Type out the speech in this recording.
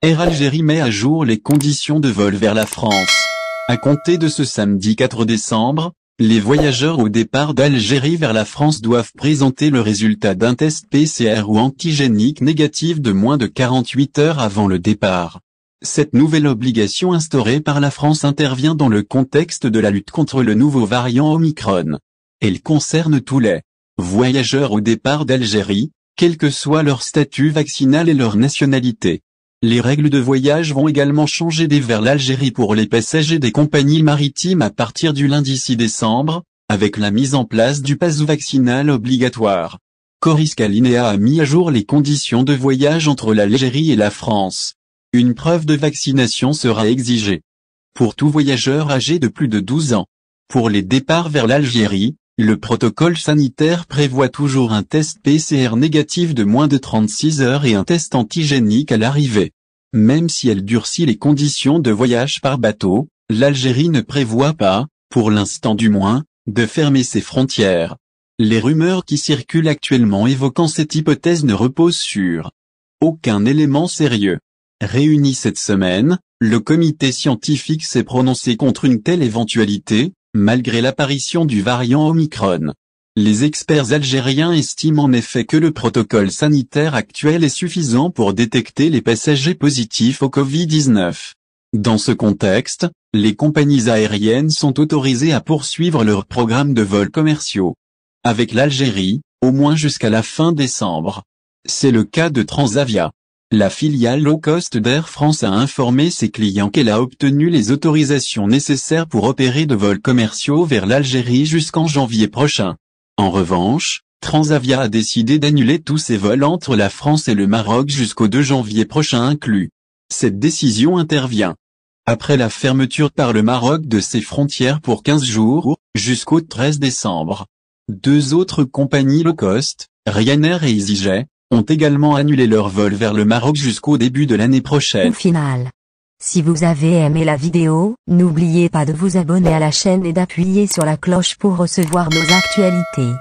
Air Algérie met à jour les conditions de vol vers la France. À compter de ce samedi 4 décembre, les voyageurs au départ d'Algérie vers la France doivent présenter le résultat d'un test PCR ou antigénique négatif de moins de 48 heures avant le départ. Cette nouvelle obligation instaurée par la France intervient dans le contexte de la lutte contre le nouveau variant Omicron. Elle concerne tous les voyageurs au départ d'Algérie, quel que soit leur statut vaccinal et leur nationalité. Les règles de voyage vont également changer vers l'Algérie pour les passagers des compagnies maritimes à partir du lundi 6 décembre, avec la mise en place du pass vaccinal obligatoire. Corisca Linea a mis à jour les conditions de voyage entre l'Algérie et la France. Une preuve de vaccination sera exigée pour tout voyageur âgé de plus de 12 ans. Pour les départs vers l'Algérie, le protocole sanitaire prévoit toujours un test PCR négatif de moins de 36 heures et un test antigénique à l'arrivée. Même si elle durcit les conditions de voyage par bateau, l'Algérie ne prévoit pas, pour l'instant du moins, de fermer ses frontières. Les rumeurs qui circulent actuellement évoquant cette hypothèse ne reposent sur aucun élément sérieux. Réuni cette semaine, le comité scientifique s'est prononcé contre une telle éventualité, malgré l'apparition du variant Omicron. Les experts algériens estiment en effet que le protocole sanitaire actuel est suffisant pour détecter les passagers positifs au Covid-19. Dans ce contexte, les compagnies aériennes sont autorisées à poursuivre leurs programmes de vols commerciaux avec l'Algérie, au moins jusqu'à la fin décembre. C'est le cas de Transavia. La filiale low cost d'Air France a informé ses clients qu'elle a obtenu les autorisations nécessaires pour opérer de vols commerciaux vers l'Algérie jusqu'en janvier prochain. En revanche, Transavia a décidé d'annuler tous ses vols entre la France et le Maroc jusqu'au 2 janvier prochain inclus. Cette décision intervient après la fermeture par le Maroc de ses frontières pour 15 jours, jusqu'au 13 décembre. Deux autres compagnies low cost, Ryanair et EasyJet, ont également annulé leur vol vers le Maroc jusqu'au début de l'année prochaine. Au final, si vous avez aimé la vidéo, n'oubliez pas de vous abonner à la chaîne et d'appuyer sur la cloche pour recevoir nos actualités.